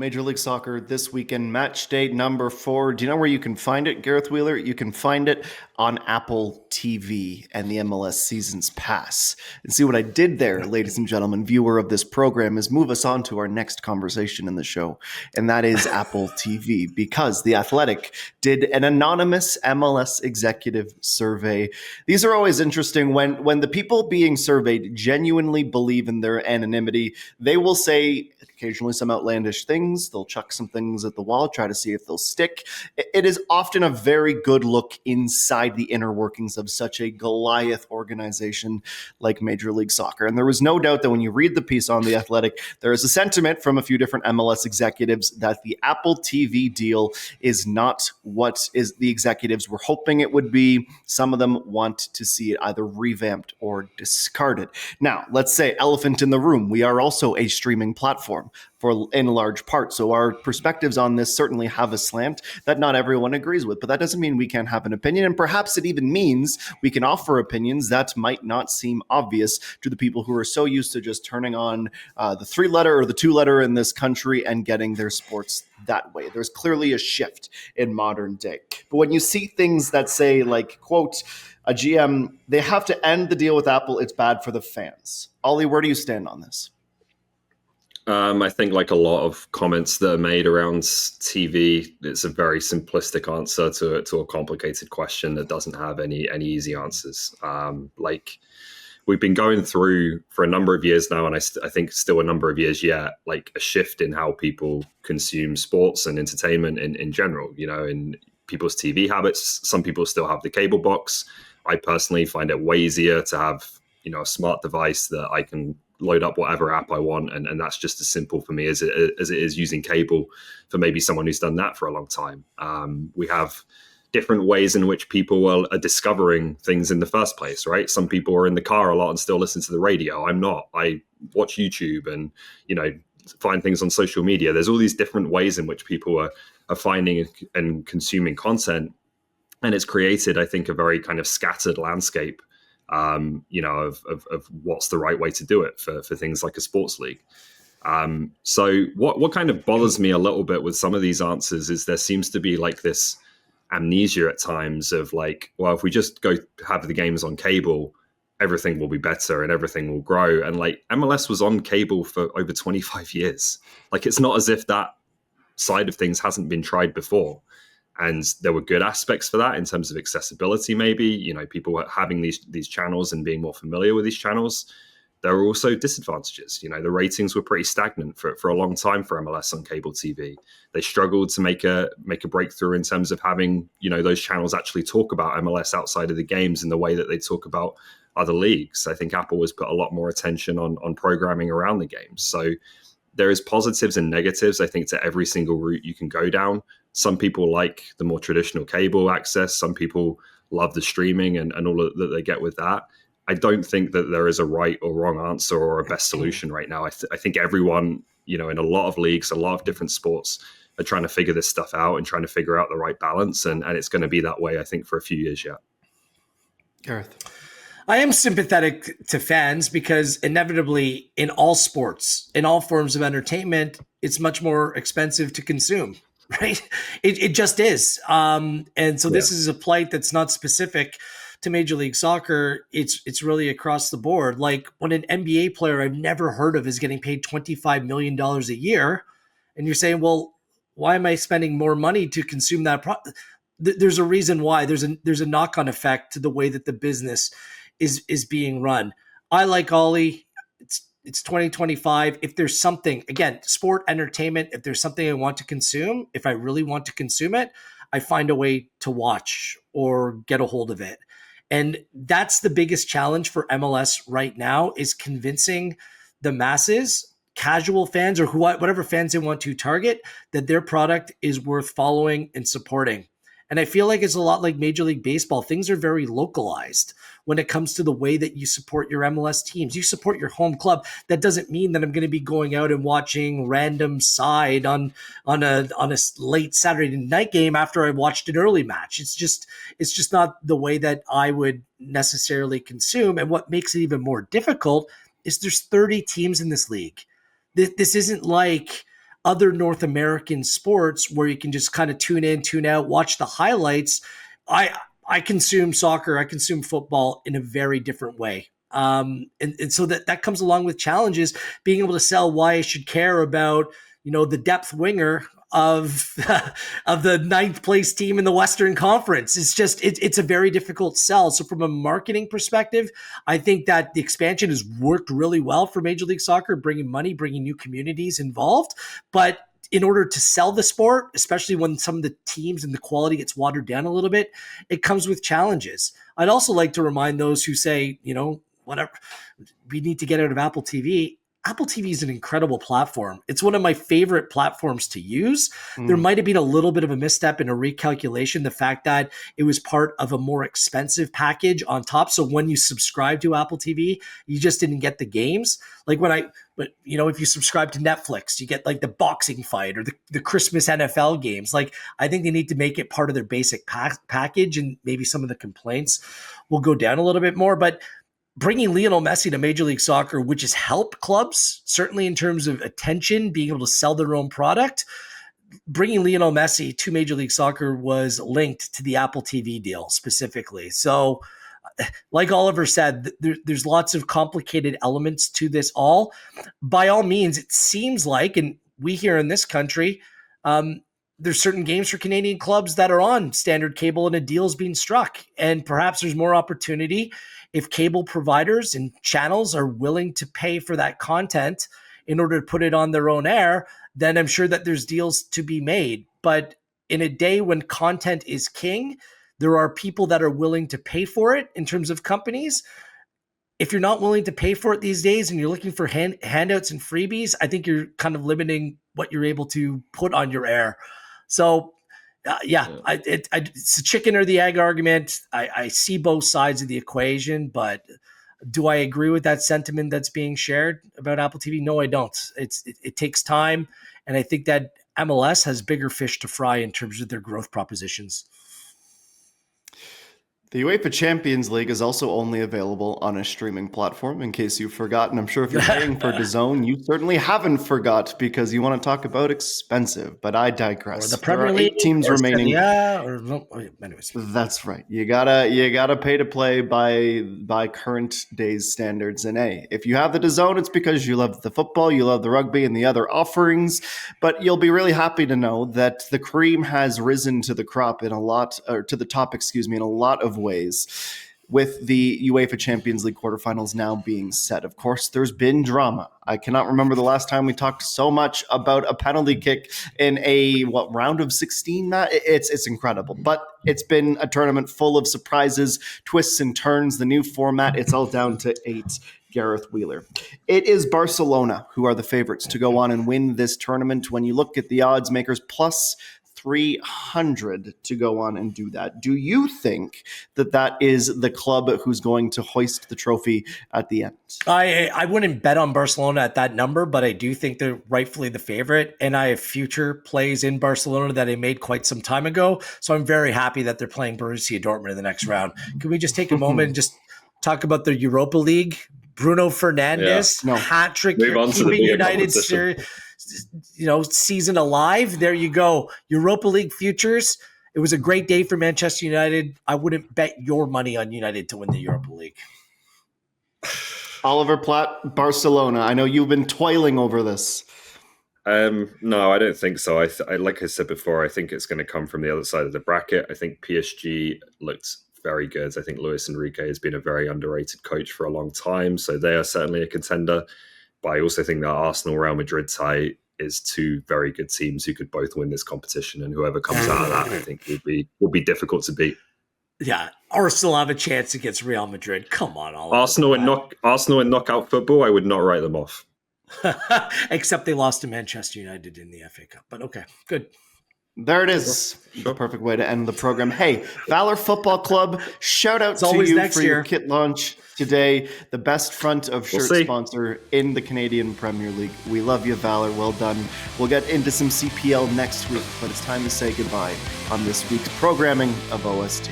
Major League Soccer this weekend, match day number 4. Do you know where you can find it, Gareth Wheeler? You can find it on Apple TV and the MLS Seasons Pass. And see what I did there, ladies and gentlemen, viewer of this program, is move us on to our next conversation in the show. And that is Apple TV, because The Athletic did an anonymous MLS executive survey. These are always interesting when the people being surveyed genuinely believe in their anonymity. They will say occasionally some outlandish things. They'll chuck some things at the wall, try to see if they'll stick. It is often a very good look inside the inner workings of such a Goliath organization like Major League Soccer. And there was no doubt that when you read the piece on The Athletic, there is a sentiment from a few different MLS executives that the Apple TV deal is not what is the executives were hoping it would be. Some of them want to see it either revamped or discarded. Now, let's say elephant in the room. We are also a streaming platform in large part. So our perspectives on this certainly have a slant that not everyone agrees with, but that doesn't mean we can't have an opinion. And perhaps it even means we can offer opinions that might not seem obvious to the people who are so used to just turning on the 3-letter or the 2-letter in this country and getting their sports that way. There's clearly a shift in modern day. But when you see things that say, like, quote, a GM, they have to end the deal with Apple, it's bad for the fans. Ollie, where do you stand on this? I think, like a lot of comments that are made around TV, it's a very simplistic answer to a complicated question that doesn't have any easy answers. Like we've been going through for a number of years now, and I think still a number of years yet, like a shift in how people consume sports and entertainment in general, in people's TV habits. Some people still have the cable box. I personally find it way easier to have, a smart device that I can load up whatever app I want. And that's just as simple for me as it is using cable for maybe someone who's done that for a long time. We have different ways in which people are discovering things in the first place, right? Some people are in the car a lot and still listen to the radio. I'm not. I watch YouTube and, find things on social media. There's all these different ways in which people are finding and consuming content. And it's created, I think, a very kind of scattered landscape of what's the right way to do it for things like a sports league. So what kind of bothers me a little bit with some of these answers is there seems to be like this amnesia at times of like, well, if we just go have the games on cable, everything will be better and everything will grow. And like MLS was on cable for over 25 years. Like it's not as if that side of things hasn't been tried before. And there were good aspects for that in terms of accessibility, maybe, people having these channels and being more familiar with these channels. There were also disadvantages. The ratings were pretty stagnant for a long time for MLS on cable TV. They struggled to make a breakthrough in terms of having, those channels actually talk about MLS outside of the games in the way that they talk about other leagues. I think Apple has put a lot more attention on programming around the games. So there is positives and negatives, I think, to every single route you can go down. Some people like the more traditional cable access. Some people love the streaming and all that they get with that. I don't think that there is a right or wrong answer or a best solution right now. I think everyone, in a lot of leagues, a lot of different sports are trying to figure this stuff out and trying to figure out the right balance. And it's going to be that way, I think, for a few years yet. Gareth. I am sympathetic to fans because inevitably in all sports, in all forms of entertainment, it's much more expensive to consume, right? It just is. And so this is a plight that's not specific to Major League Soccer. It's really across the board. Like when an NBA player I've never heard of is getting paid $25 million a year, and you're saying, well, why am I spending more money to consume that there's a reason why. There's a knock-on effect to the way that the business is being run. I like Ollie. It's 2025. If there's something, again, sport, entertainment, if there's something I want to consume, if I really want to consume it, I find a way to watch or get a hold of it. And that's the biggest challenge for MLS right now, is convincing the masses, casual fans, or whatever fans they want to target, that their product is worth following and supporting. And I feel like it's a lot like Major League Baseball. Things are very localized when it comes to the way that you support your MLS teams. You support your home club. That doesn't mean that I'm going to be going out and watching random side on a late Saturday night game after I watched an early match. It's just not the way that I would necessarily consume. And what makes it even more difficult is there's 30 teams in this league. This isn't like other North American sports where you can just kind of tune in, tune out, watch the highlights. I consume soccer, I consume football in a very different way. And so that comes along with challenges, being able to sell why I should care about, the depth winger of of the ninth place team in the Western Conference. It's a very difficult sell. So from a marketing perspective, I think that the expansion has worked really well for Major League Soccer, bringing money, bringing new communities involved. But in order to sell the sport, especially when some of the teams and the quality gets watered down a little bit, it comes with challenges. I'd also like to remind those who say, whatever, we need to get out of Apple TV. Apple TV is an incredible platform. It's one of my favorite platforms to use. There might have been a little bit of a misstep in a recalculation, the fact that it was part of a more expensive package on top. So when you subscribe to Apple TV, you just didn't get the games. Like if you subscribe to Netflix, you get like the boxing fight or the Christmas NFL games. Like, I think they need to make it part of their basic package, and maybe some of the complaints will go down a little bit more. But bringing Lionel Messi to Major League Soccer, which has helped clubs, certainly in terms of attention, being able to sell their own product, bringing Lionel Messi to Major League Soccer was linked to the Apple TV deal specifically. So like Oliver said, there's lots of complicated elements to this all. By all means, it seems like, and we here in this country, there's certain games for Canadian clubs that are on standard cable and a deal is being struck. And perhaps there's more opportunity if cable providers and channels are willing to pay for that content in order to put it on their own air, then I'm sure that there's deals to be made. But in a day when content is king, there are people that are willing to pay for it in terms of companies. If you're not willing to pay for it these days and you're looking for handouts and freebies, I think you're kind of limiting what you're able to put on your air. So it's a chicken or the egg argument. I see both sides of the equation, but do I agree with that sentiment that's being shared about Apple TV? No, I don't. It takes time, and I think that MLS has bigger fish to fry in terms of their growth propositions. The UEFA Champions League is also only available on a streaming platform, in case you've forgotten. I'm sure if you're paying for DAZN, you certainly haven't forgot, because you want to talk about expensive, but I digress. Or the Premier League, 8 teams remaining. Anyways. That's right. You gotta pay to play by current day's standards. And if you have the DAZN, it's because you love the football, you love the rugby and the other offerings, but you'll be really happy to know that the cream has risen to the top, in a lot of ways, with the UEFA Champions League quarterfinals now being set. Of course, there's been drama. I cannot remember the last time we talked so much about a penalty kick in a round of 16. It's incredible, but it's been a tournament full of surprises, twists and turns. The new format, it's all down to 8. Gareth Wheeler. It is Barcelona who are the favorites to go on and win this tournament. When you look at the odds makers, plus 300 to go on and do that. Do you think that is the club who's going to hoist the trophy at the end? I wouldn't bet on Barcelona at that number, but I do think they're rightfully the favorite. And I have future plays in Barcelona that I made quite some time ago. So I'm very happy that they're playing Borussia Dortmund in the next round. Can we just take a moment and just talk about the Europa League? Bruno Fernandes, hat trick, keeping United season alive. There you go. Europa League futures. It was a great day for Manchester United. I wouldn't bet your money on United to win the Europa League. Oliver Platt, Barcelona. I know you've been toiling over this. No, I don't think so. I like I said before, I think it's going to come from the other side of the bracket. I think PSG looked very good. I think Luis Enrique has been a very underrated coach for a long time, so they are certainly a contender. But I also think that Arsenal-Real Madrid tie is 2 very good teams who could both win this competition, and whoever comes out of that, I think, will be difficult to beat. Yeah, Arsenal have a chance against Real Madrid. Come on, Arsenal in knockout football, I would not write them off. Except they lost to Manchester United in the FA Cup. But okay, good. There it is. Sure. The perfect way to end the program. Hey, Valor Football Club, shout out to you for your kit launch today. The best front of shirt sponsor in the Canadian Premier League. We love you, Valor. Well done. We'll get into some CPL next week, but it's time to say goodbye on this week's programming of OST.